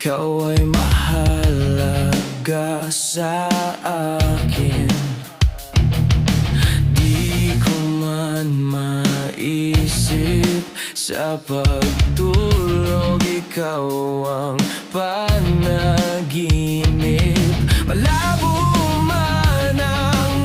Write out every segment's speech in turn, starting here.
ikaw ay mahalaga sa akin. Di ko man maisip sa pagtulog, ikaw ang panaginip. Malabo man ang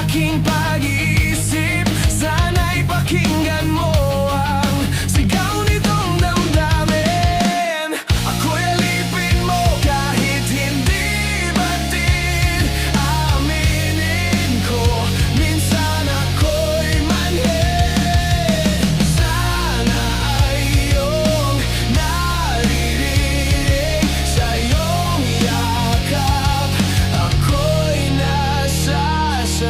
aking pag-iisip, sana'y pakinggan mo ang sigaw nitong damdamin. Ako'y alipin mo kahit hindi batid. Aminin ko, minsan ako'y manhid. Sana ay iyong naririnig sa iyong yakap, ako'y nasasabik.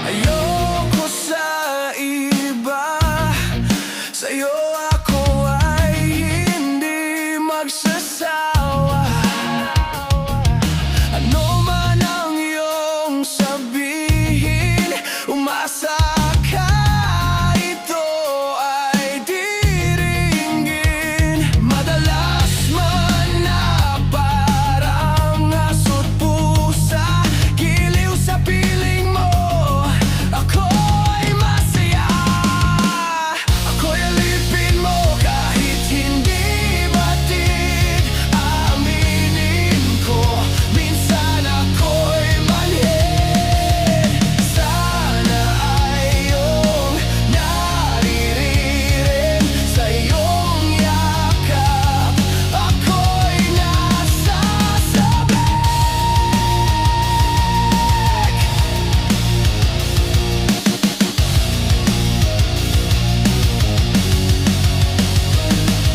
Ayoko sa iba, sa'yo ako ay hindi magsasawa. Ano man ang iyong sabihin, umasa ka, ito ay diringgin. Madalas man na parang aso't pusa, giliw sa piling mo, ako'y masaya. Ako'y alipin mo kahit hindi batid. Aminin ko, minsan ako'y manhid. Sana ay iyong naririnig sa iyong yakap, ako'y nasasabik.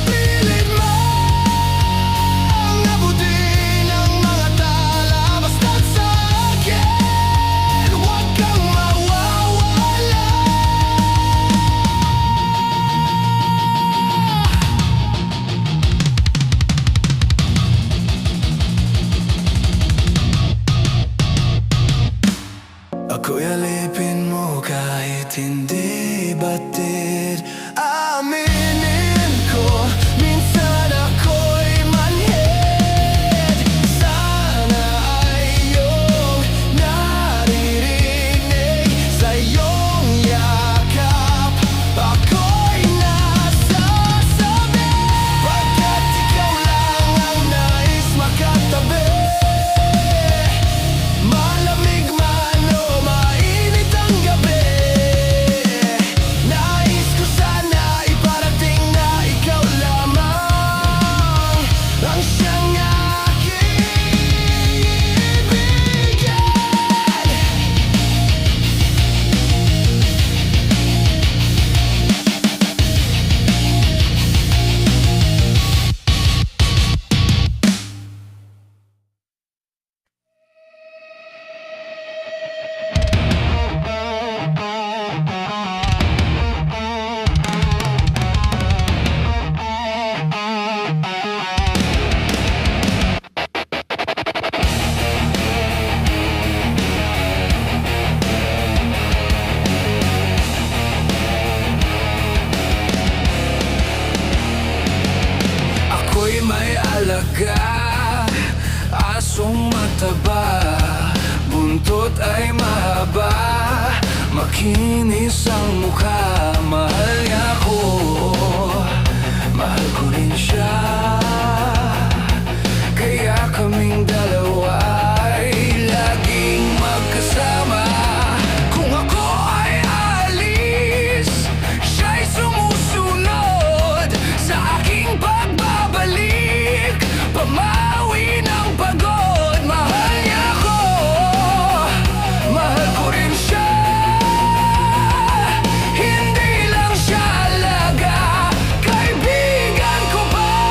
Pilit mong abutin ang mga tala, basta't sa'kin huwag kang mawawala. Ako'y alipin mo kahit hindi batid. Aminin ko, minsan ako'y manhid. Sana ay iyong naririnig sa iyong yakap, ako'y nasasabi. Pagkat ikaw lang ang nais makatabi, malamig man o mainit ang gabi. Nais ko sana iparating na ikaw lamang ang siyang aking ibigin. Ako'y may alaga, asong mataba, buntot ay mahaba, makinis ang mukha. Mahal niya ako, mahal ko rin siya, kaya kaming dalawa ay laging magkasama. Kung ako ay alis, siya'y sumusunod sa aking pagbabalik, pamawi ng pagod. Mahal niya ako, mahal ko rin siya, hindi lang siya alaga, kaibigan ko pa.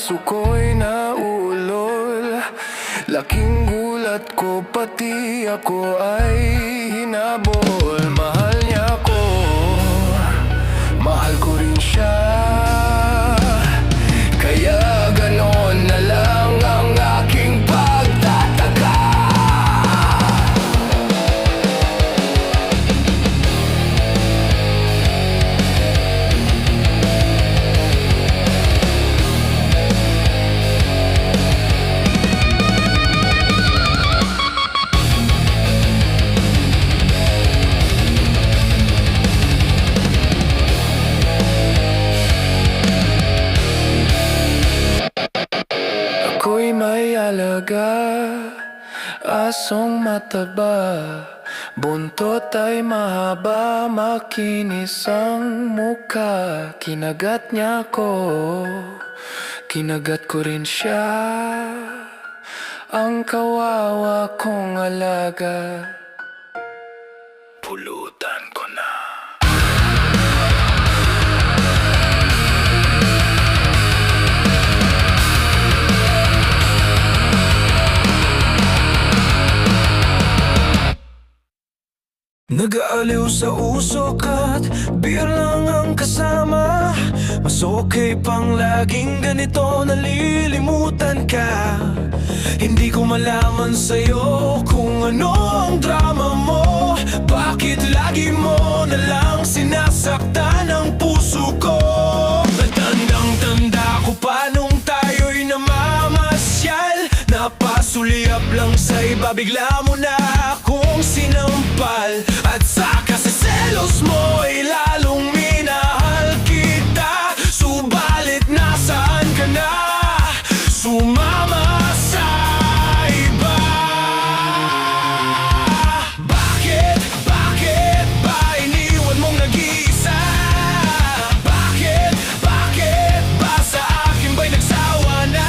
puso ko'y naulol. Laking gulat ko, pati ako ay hinabol. Mahal niya ako, mahal ko rin siya. Kaya ganon na lang ang aking pagtataka. Ako'y may alaga, asong mataba. Buntot ay mahaba, makinis ang muka. Kinagat niya ko, kinagat ko rin siya. Ang kawawa kong alaga, pulutan ko na. Nag-aaliw sa usok at beer lang ang kasama. Mas okay pang laging ganito, nalilimutan ka. Hindi ko malaman sa'yo kung ano ang drama mo. Bakit lagi mo nalang sinasaktan ang puso ko? Tandang-tanda ko pa nung tayo'y namamasyal. Napasulyap lang sa iba, bigla mo na akong sinampal. At saka sa selos mo ay lalong minahal kita. Subalit nasaan ka na? Sumama sa iba. Bakit ba iniwan mong nag-iisa? Bakit ba sa akin ba'y nagsawa na?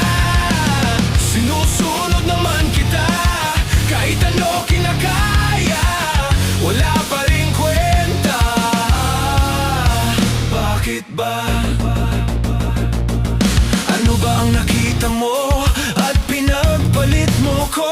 Sinusunod naman kita, kahit ano kinakaya, wala pa rin kwenta. Bakit ba? Ano ba ang nakita mo at pinagpalit mo ko?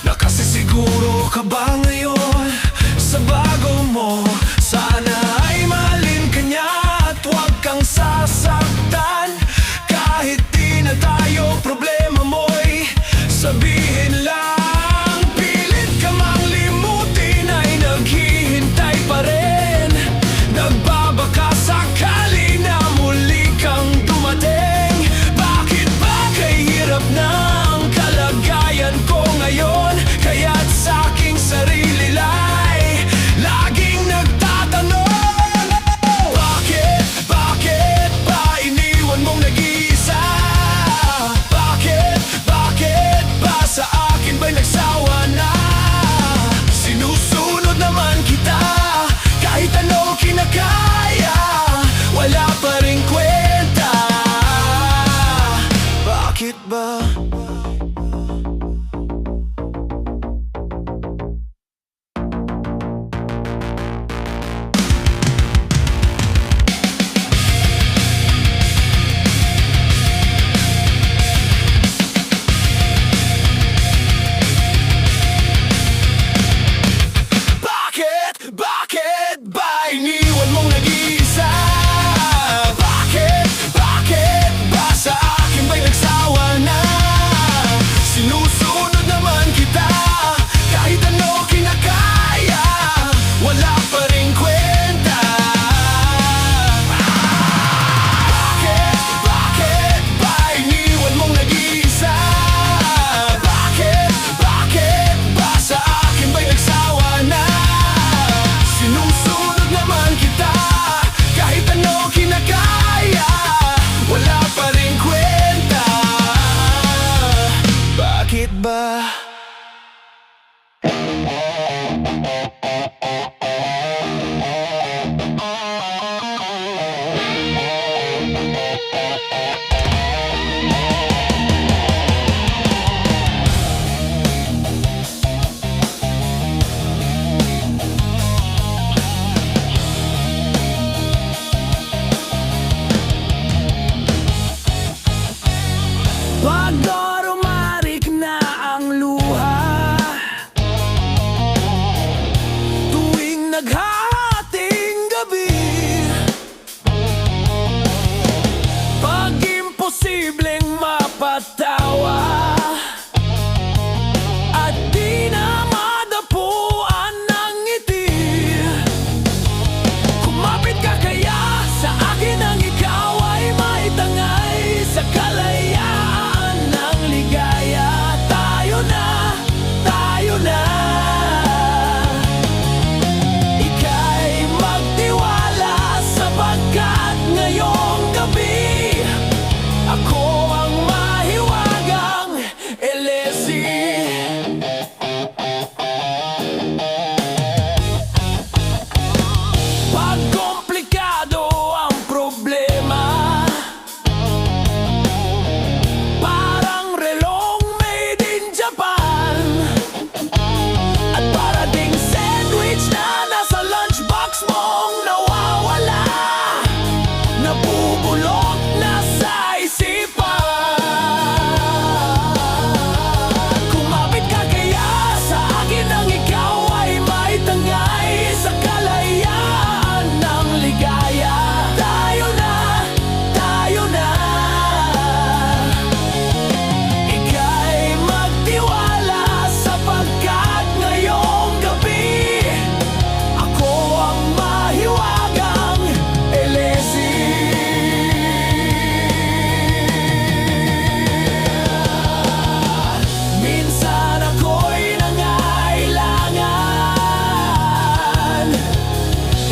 Nakasisiguro ka ba ngayon sa bago mo? Sana ay mahalin ka niya at huwag kang sasaktan. Kahit di na tayo, problema mo'y sabihin lang. Pilit ka mang limutin ay naghihintay pa rin. Nagbabaka sakali na muli kang dumating. Bakit ba kahirap na ang kalagayan ko ngayon? Kaya't sa aking sarili lay laging nagtatanong, bakit ba iniwan mong nag-iisa? Bakit ba sa akin ba'y nagsawa na? Sinusunod naman kita, kahit anong kinakaya, wala pa rin kwenta. Bakit ba? Bakit ba iniwan mong nag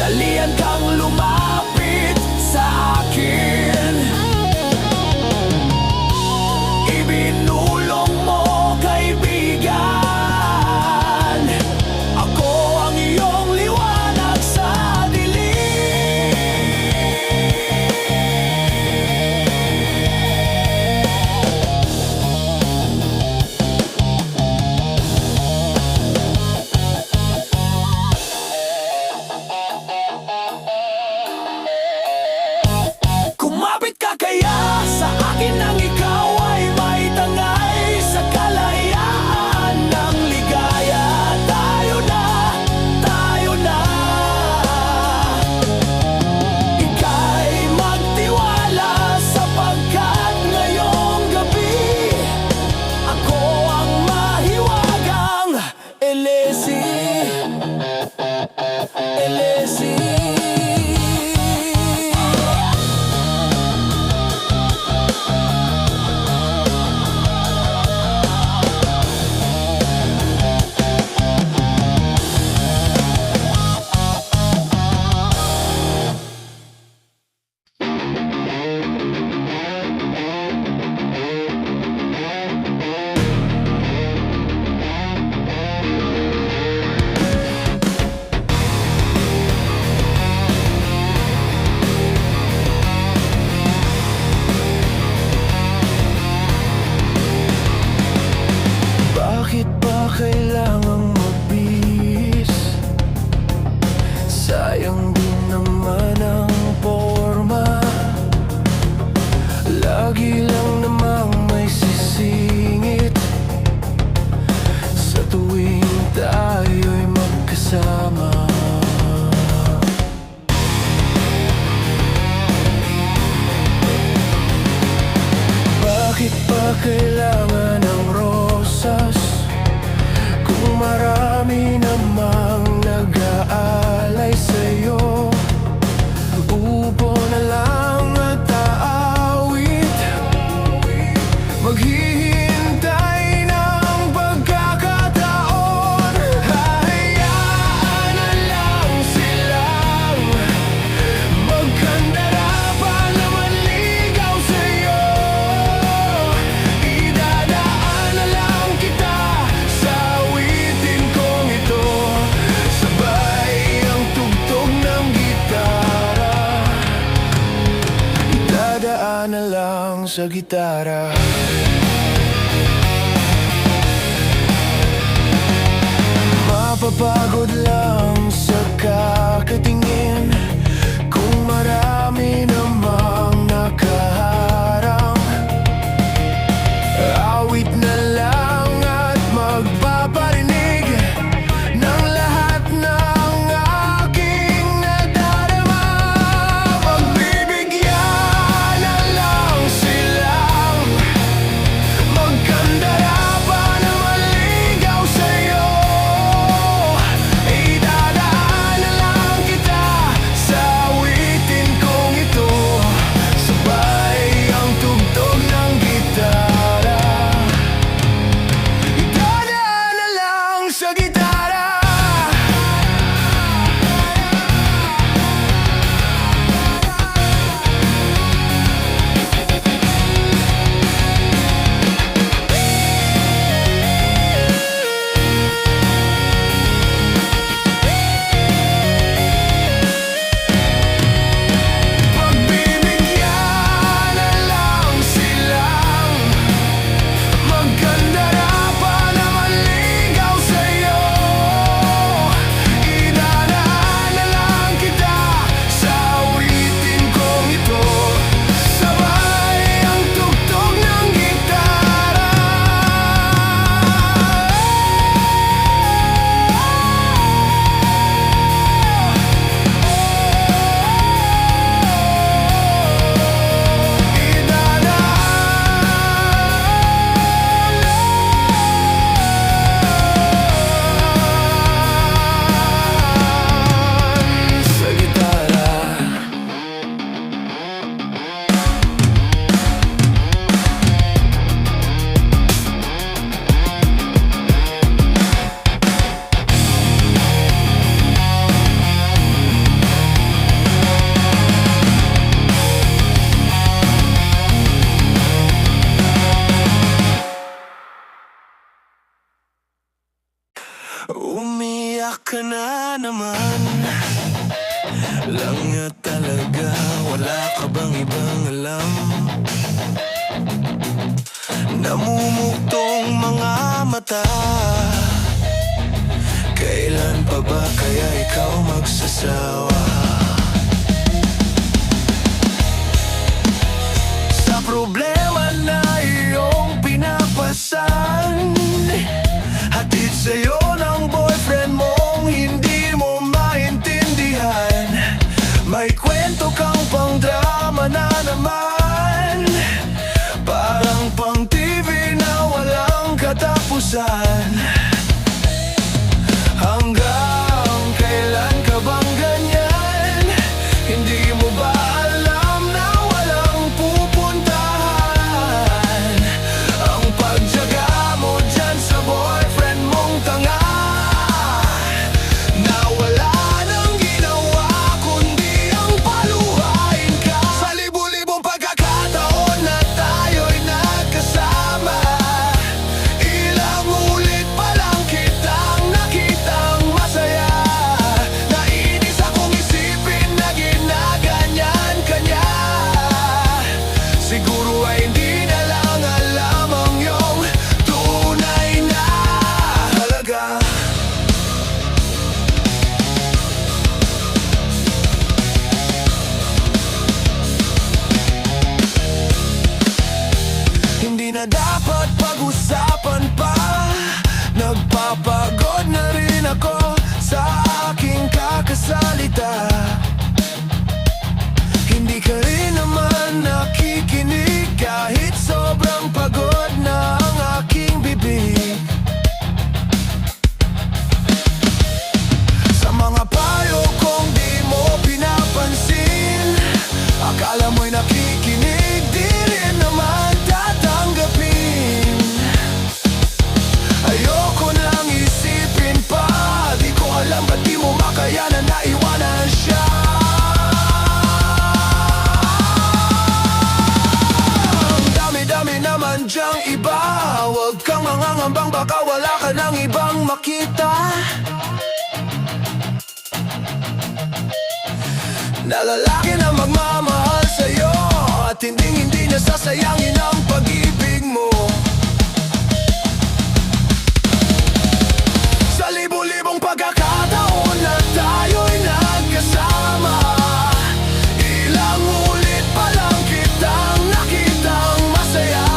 dalian kang lumapit sa akin. Ibinulong mo, kaibigan, ako ang iyong liwanag sa dilim. Kumapit ka kaya sa akin nang ikaw ay may tangay sa kalayaan ng ligaya. Tayo na, tayo na. Ika'y magtiwala sapagkat ngayong gabi ako ang mahiwagang Elesi. Elesi. Bakit ba kailangang magbihis? Sayang din naman ang forma. Lagi lang namang may sisingit sa tuwing tayo'y magkasama. Bakit ba kailangan ng rosas kung marami namang nag-aalay sa'yo? Upo na lang at aawit, maghihintay ng pagkakataon. Hayaan na lang silang magkandara pa na manligaw sa'yo. Idadaan na lang kita sa awitin kong ito, sabay ang tugtog ng gitara. Idadaan na lang sa gitara. Mapapagod lang sa kakatingin kung marami namang nakaharang. Awit na lang at magpaparinig ng lahat ng aking nadarama. Pagbibigyan na lang silang magkandara pa na maligaw sa'yo. Idadaan na lang kita lang niya talaga. Wala ka bang ibang alam? Namumuktong mga mata. Kailan pa ba kaya ikaw magsasawa? Sa problema na iyong pinapasan, hatid sa'yo ng boyfriend mong hindi mo maintindihan. May kwento kang pang drama na naman, parang pang TV na walang katapusan. Hanggang kailan ka bang ganyan? Hindi mo ba alam na walang pupuntahan? Ang pagtiyaga mo dyan sa boyfriend mong tanga, na wala nang ginawa kundi ang paluhain ka. Sa libu-libong pagkakataon na tayo'y nagkasama, ilang ulit pa lang kitang nakitang masaya. Nainis akong isipin na ginaganyan ka niya. Siguro ay hindi na lang alam ang iyong tunay na halaga. Hindi na dapat pag-usapan pa. Nagpapagod na rin ako sa aking kakasalita. Hindi ka rin naman nakikinig kahit sobrang pagod na ang aking bibig. Sa mga payo kong di mo pinapansin, akala mo'y nakikinig, di rin naman tatanggapin. Ayoko nang isipin pa, di ko alam ba't di mo makayanan na iwanan siya. Ang dami-dami naman dyang iba, huwag kang mangangambang baka wala ka nang ibang makita. Na lalaki na magmamahal sa'yo at hindi na sasayangin ang pag-ibig mo. Sa libu-libong pagkakataon na tayo'y nagkasama, ilang ulit pa lang kitang nakitang masaya.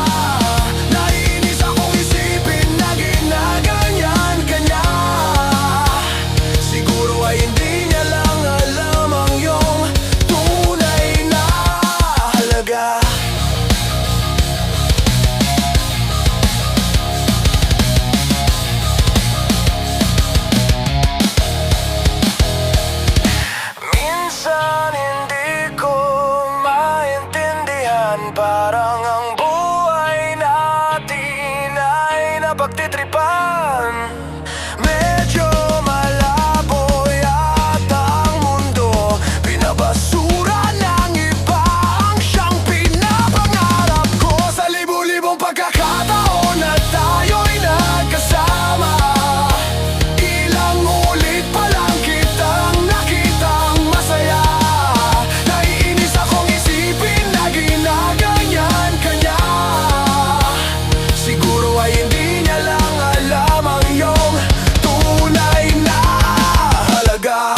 Nainis akong isipin na ginaganyan ka niya. Siguro ay hindi niya lang alam ang iyong tunay na halaga. Minsan hindi ko maintindihan, parang ang buhay natin ay napagtitripan. Medyo malabo yata ang mundo, binabasura ng iba ang siyang pinapangarap ko. Sa libu-libong pagkakataon na tayo'y nagkasama, ilang ulit pa lang kitang nakitang masaya. Naiinis akong isipin na ginaganyan ka niya. Siguro ay hindi niya lang alam ang iyong tunay na halaga.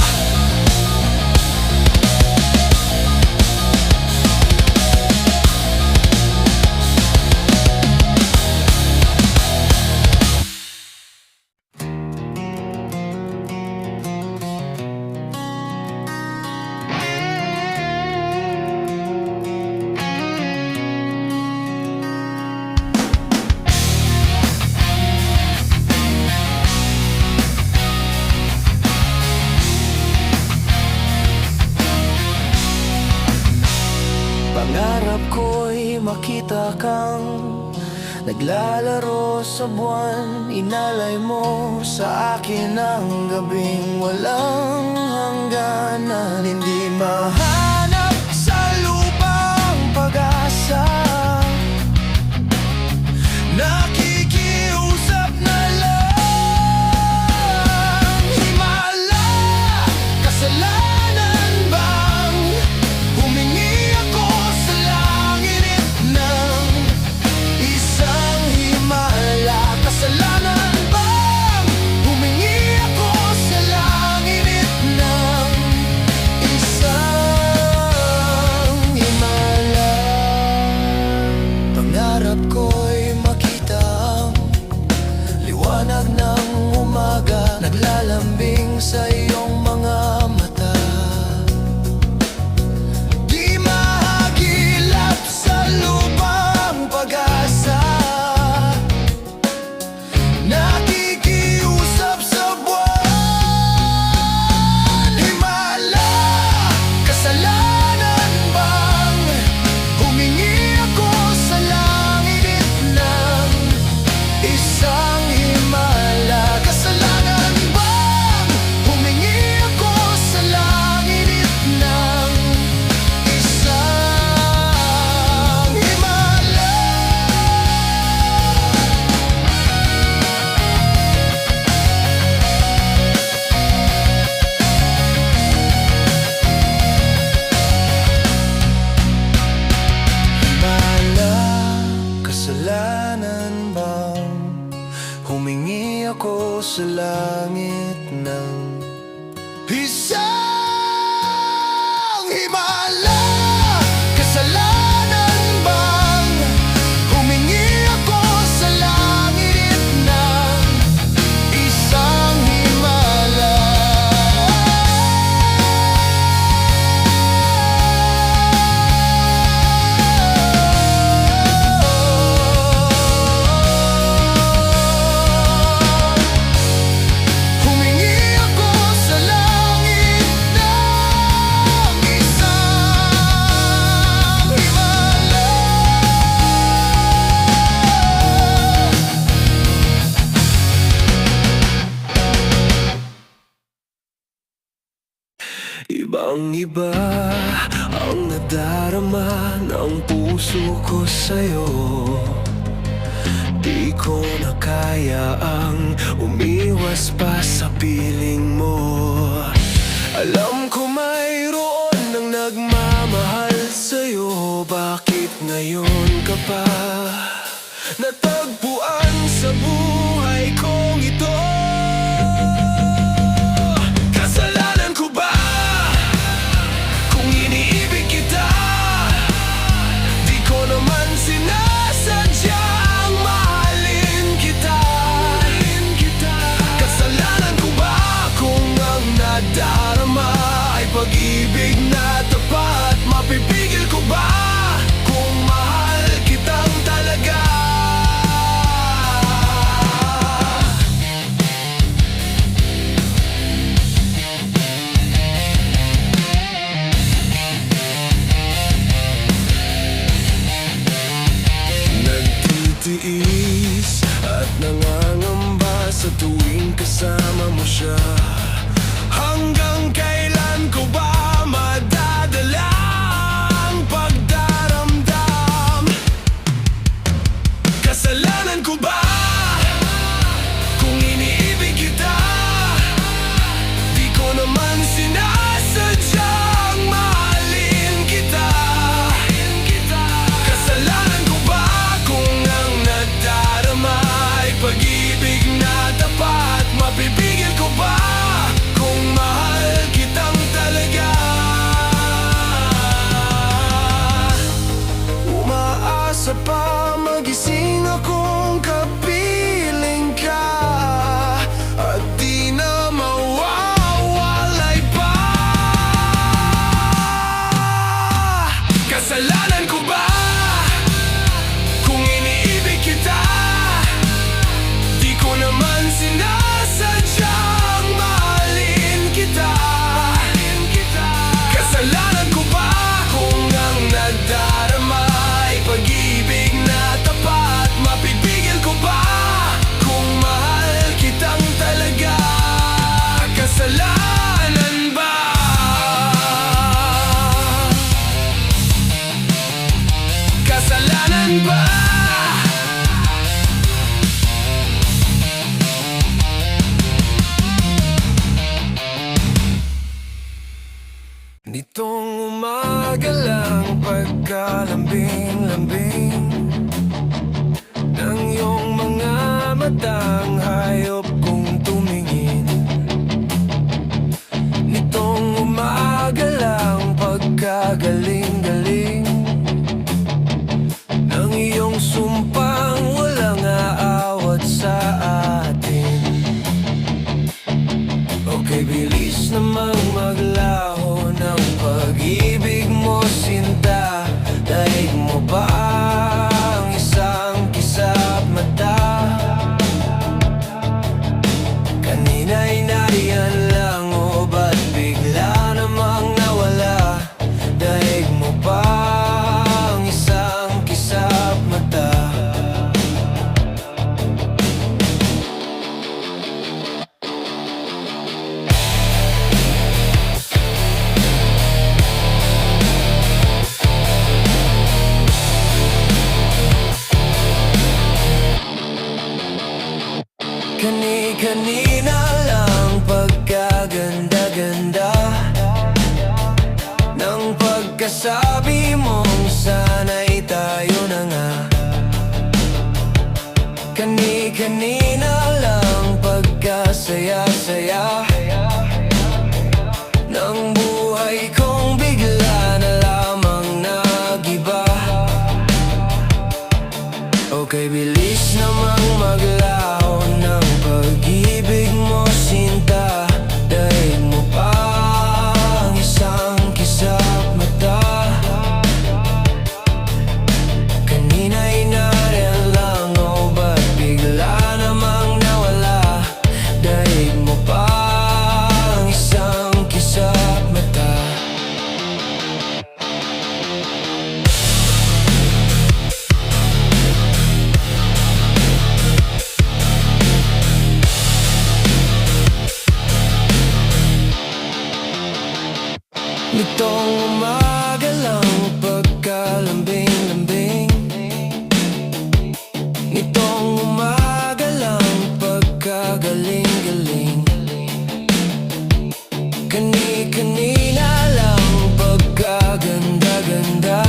Pangarap ko'y makita kang naglalaro sa buwan. Inalay mo sa akin ang gabing walang hangganan. Hindi mahanap sa lupang pag-asa, nakikiusap na lang. Himala, kasalanan ba? Ang iba ang nadarama ng puso ko sa'yo. Di ko na kaya ang umiwas pa sa piling mo. Alam ko mayroon ng nagmamahal sa'yo. Bakit ngayon ka pa natagpuan sa buhay kong ito? Kasalanan ko ba kung iniibig kita? Di ko naman sinasadyang mahalin kita. Kasalanan ko ba kung ang nadarama ay pag-ibig na tapat? Mapipigil ko ba kung mahal kitang talaga? Nagtitiis at nangangamba sa tuwing kasama mo siya. Hanggang kailan ko ba madadala ang pagdaramdam? Kasalanan ko ba kung iniibig kita? Di ko naman sinasadyang mahalin kita. Kasalanan ko ba kung ang nadarama ay pag-ibig na tapat? Mapipigil ko ba kung mahal kitang talaga? Umaasa pa magising akong kapiling ka, at di na mawawalay pa. Kasalanan ko ba kung iniibig kita? Di ko naman sinasadyang mahalin kita. Kasalanan ko ba kung ang nadarama ay pag-ibig na tapat? Mapipigil ko ba kung mahal kitang talaga? Kasalanan ba? Kasalanan ba? Nitong umaga lang pagkalambing-lambing ng iyong mga matang hayop kong tumingin. Nitong umaga lang pagkagaling-galing ng iyong sumpang walang aawat sa atin. Okay, bilis namang maglaho ng pag-ibig mo, sinta. Daig mo ba ang isang kisap mata? Kanina'y nariyan lang, o ba't bigla namang nawala? Daig mo ba ang isang kisap mata? Kani-kanina lang pagkaganda-ganda ng pagkasabi mong sana'y tayo na nga. Kani-kanina lang pagkasaya-saya ng buhay kong bigla na lamang nagiba. Okay, bilis namang maglaho ng pag-ibig mo, sinta. Daig mo pa ang isang kisap mata. Kanina'y nariyan lang, o ba't bigla naman pagkalambing-lambing nitong umaga lang pagkagaling-galing. Kani-kanina lang pagkaganda-ganda.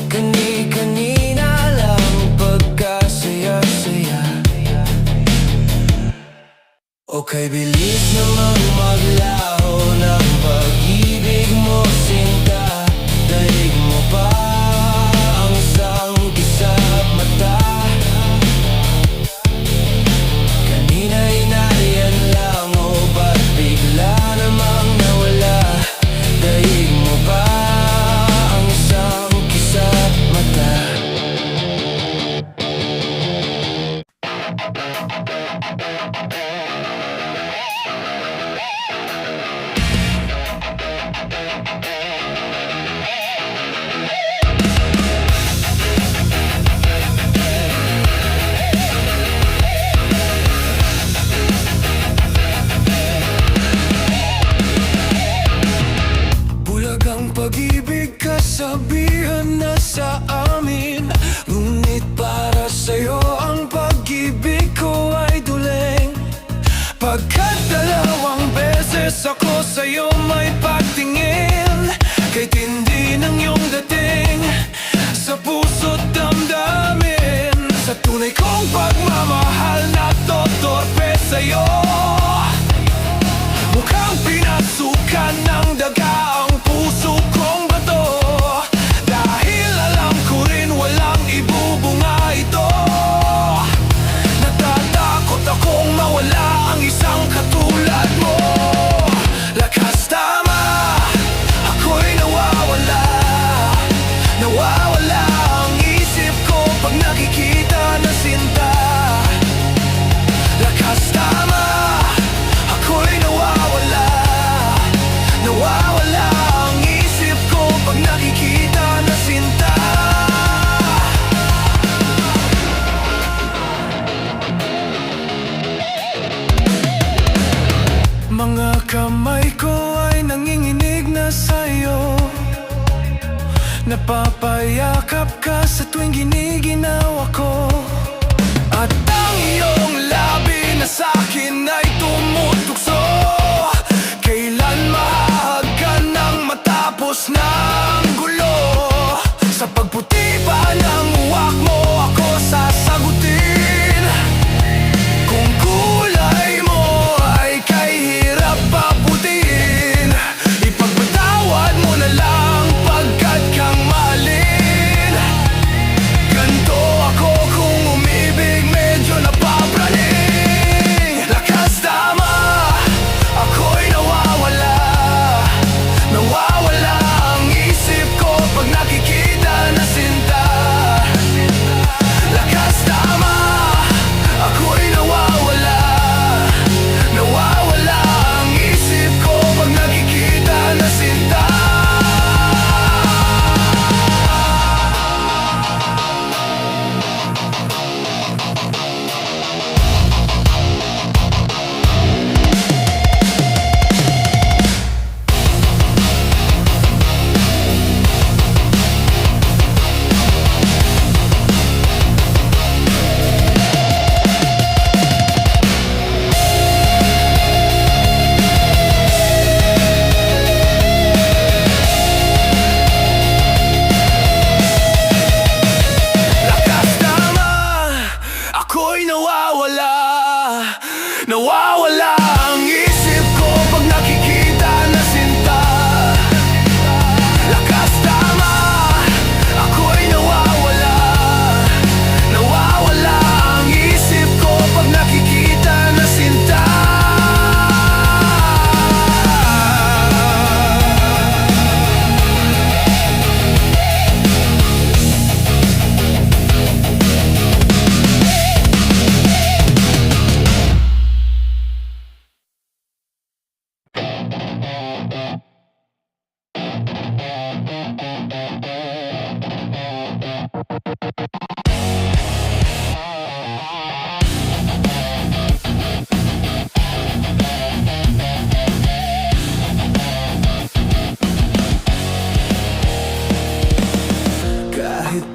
Kani-kanina lang pagkasaya-saya. Okay, bilis namang maglaho ng pag-ibig mo, sinta. Daig mo pa ang isang kisap mata. Kanina'y nariyan lang, o ba't bigla namang nawala? Daig mo ba ang isang kisap mata? Bulagang pag-ibig, kasabihan na sa amin. Ngunit para sa'yo ang pag-ibig ko ay duling. Pagkat dalawang beses ako sa'yo may pagtingin, kay tindi ng iyong dating sa puso't damdamin. Sa tunay kong pagmamahal na totorpe sa'yo, mukhang pinasukan ng daga ang puso kong bato. Dahil alam ko rin walang ibubunga ito. Natatakot akong mawala ang isang katulad mo. Lakas tama, ako'y nawawala. Nawawala ang isip ko pag nakikita na sinta. Lakas tama, ako'y nawawala. Nawawala ang isip ko pag nakikita na sinta. Mga kamay ko ay nanginginig na sa'yo. Napapayakap ka sa tuwing giniginaw ako. At ang iyong labi na sa'kin ay tumutugso. Kailan mahahagkan nang matapos na ang gulo? Sa pagputi pa ng uwak mo ako sasagutin. Kung kulay mo ay kay hirap paputin, ipagpatawad mo na lang pagkat kang mahalin. Ganto ako kung umibig, medyo napapraning. Lakas tama,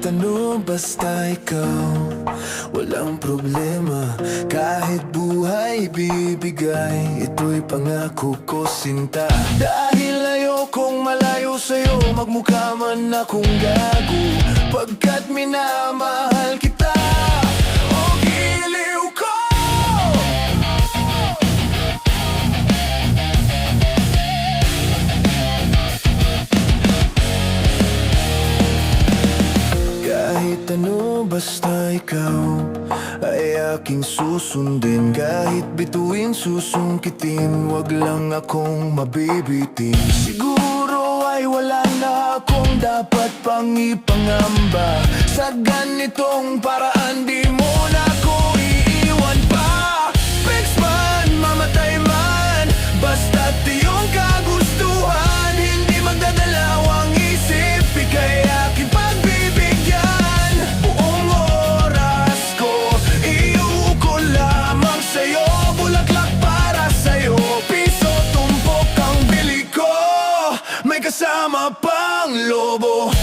ano basta ikaw, walang problema. Kahit buhay bibigay, ito'y pangako ko sinta. Dahil ayokong malayo sa'yo, magmukha man akong gago, pagkat minamahal kita. Oh, giliw ko! Kahit ano basta ikaw ay aking susundin. Kahit bituin susungkitin, wag lang akong mabibitin. Siguro ay wala na akong dapat pang ipangamba. Sa ganitong paraan di mo na ako iiwan pa. Fix man, mamatay man, basta't iyong kagustuhan. Hindi magdadalawang isip, ika'y aking pagbibigyan. Buong oras ko, iuko lamang sa'yo. Bulaklak para sa'yo, piso tumpok ang bili ko. May kasama pang lobo.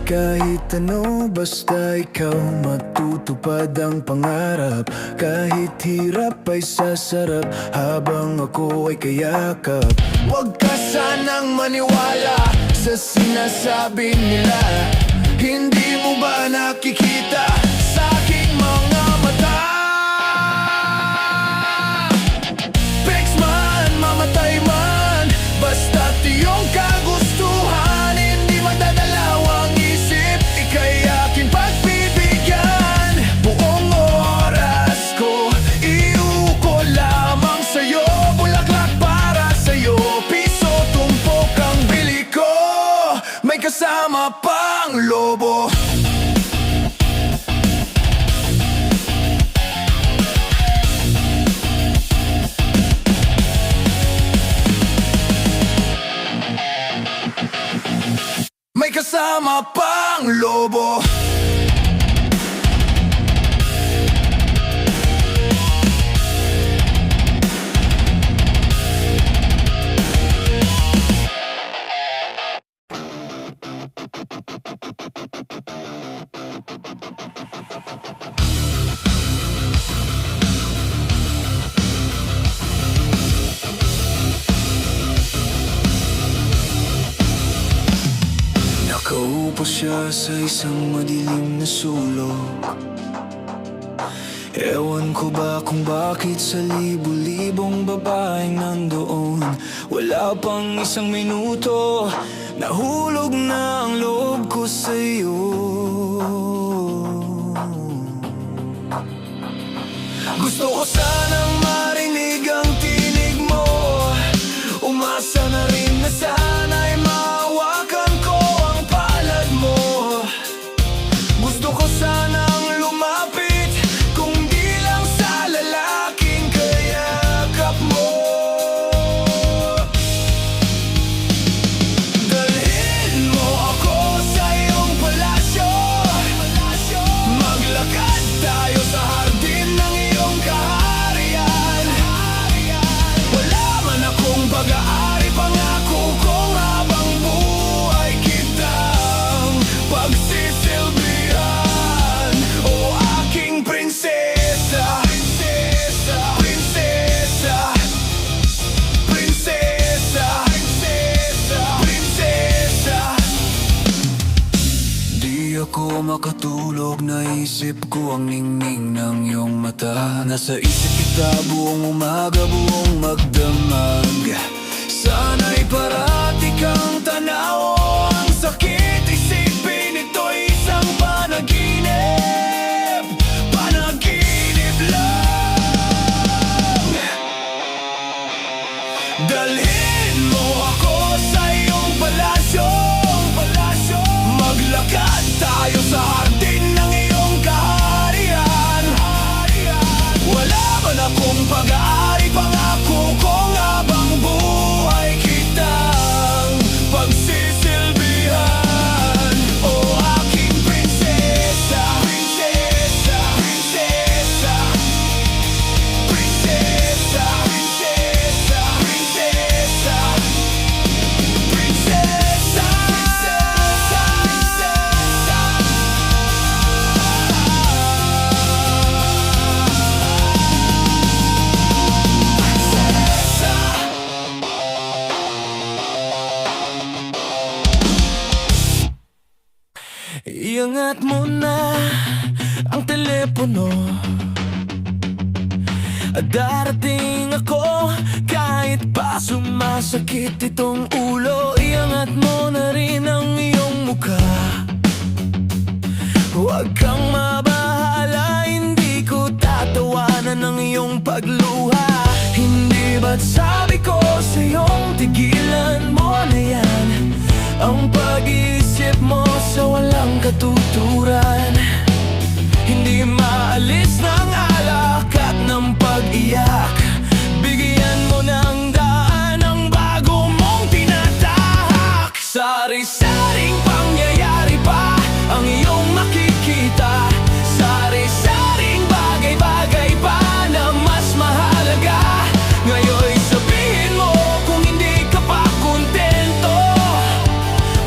Kahit ano basta ikaw, matutupad ang pangarap. Kahit hirap ay sasarap habang ako ay kayakap. Huwag ka sanang maniwala sa sinasabi nila. Hindi mo ba nakikita sa aking mga mata? Fix man, mamatay man, basta't iyong kagustuhan. Hindi magdadalawang isip, ika'y aking pagbibigyan. Buong oras ko, iuko lamang sa'yo. Bulaklak para sa'yo, piso tumpok ang bili ko. May kasama pang lobo. May kasama pang lobo. Nakaupo siya sa isang madilim na sulok. Ewan ko ba kung bakit sa libu-libong babaeng nandoon. Wala pang isang minuto, nahulog na ang loob ko sa'yo. Gusto ko sanang marinig ang tinig mo. Umasa na rin na sana'y mahawakan ko ang palad mo. Gusto ko sanang lumapit, kung di lang sa lalaking kayakap mo. Dalhin mo ako sa iyong palasyo. Maglakad tayo sa hardin ng iyong kaharian. Wala man akong pag-aari, pangako kong habang buhay kitang pagsisilbihan. O aking prinsesa, prinsesa, prinsesa, prinsesa, prinsesa, prinsesa. Di ako makatulog, naisip ko ang ningning ng iyong mata. Nasa isip kita buong umaga, buong magdamag. Sana'y parati kang tanaw. Ang sakit isipin, ito'y isang panaginip. Panaginip lang. Dalhin mo ako sa iyong palasyo. Maglakad tayo sa hardin ng iyong kaharian. Wala man akong pag-aari, pangako kong habang buhay kitang telepono. At darating ako kahit pa sumasakit itong ulo. Iangat mo na rin ang iyong mukha. Huwag kang mabahala, hindi ko tatawanan ang iyong pagluha. Hindi ba't sabi ko sa'yong tigilan mo na yan ang pag-iisip mo sa walang katuturan. Hindi maalis ng alak at ng pag-iyak. Bigyan mo ng daan ang bago mong tinatahak. Sari-saring pangyayari pa ang iyong makikita. Sari-saring bagay-bagay pa na mas mahalaga. Ngayon sabihin mo kung hindi ka pa kontento.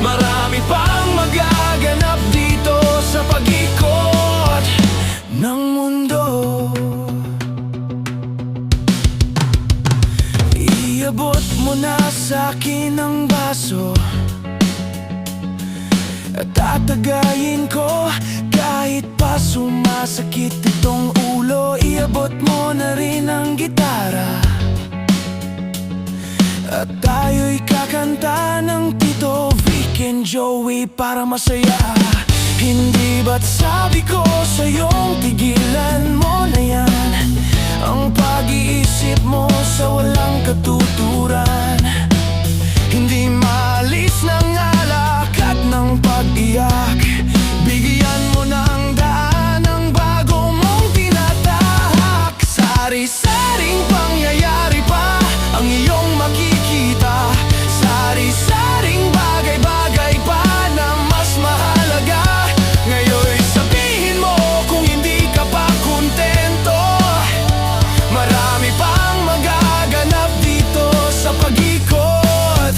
Marami pang magaganap dito sa pag-ikot ng mundo. Iabot mo na sa'kin ang baso at tatagayin ko kahit pa sumasakit itong ulo. Iabot mo na rin ang gitara at tayo'y kakanta ng Tito Vic and Joey para masaya. Hindi ba't sabi ko sa'yong tigilan mo na yan ang pag-iisip mo sa walang katuturan. Hindi maalis ng alak at ng pag-iyak. Bigyan mo ng daan ang bago mong tinatahak. Sari-saring pangyayari pa ang iyong makikita. Sari-saring bagay-bagay pa na mas mahalaga. Ngayon sabihin mo kung hindi ka pa kontento. Marami pang magaganap dito sa pag-ikot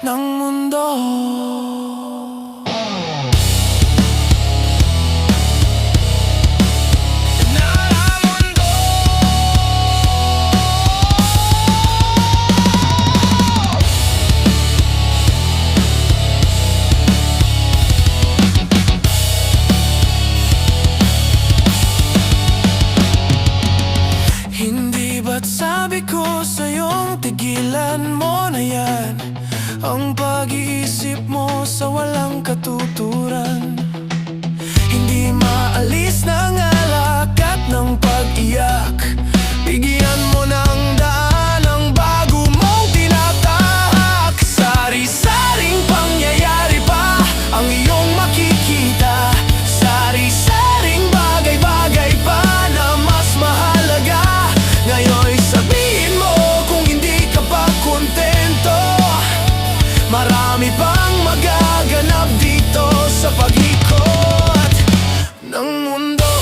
ng mundo. Hindi ba't sabi ko sa'yong tigilan mo na yan ang pag-iisip mo sa walang katuturan. Hindi maalis ng alak at ng pag-iyak. Bigyan mo ng daan ang bago mong tinatahak. Sari-saring pangyayari pa ang iyong makikita. Sari-saring bagay-bagay pa na mas mahalaga. Ngayon sabihin mo kung hindi ka pa kontento. Marami pang magaganap dito sa pag-ikot ng mundo.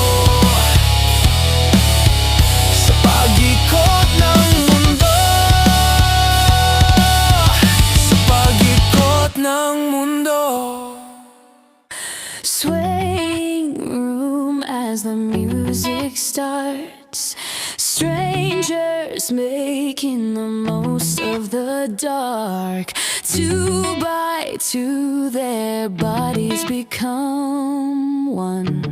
Sa pag-ikot ng mundo. Sa pag-ikot ng mundo. Swaying room as the music starts. Strangers making the most of the dark. 2 by 2 their bodies become one.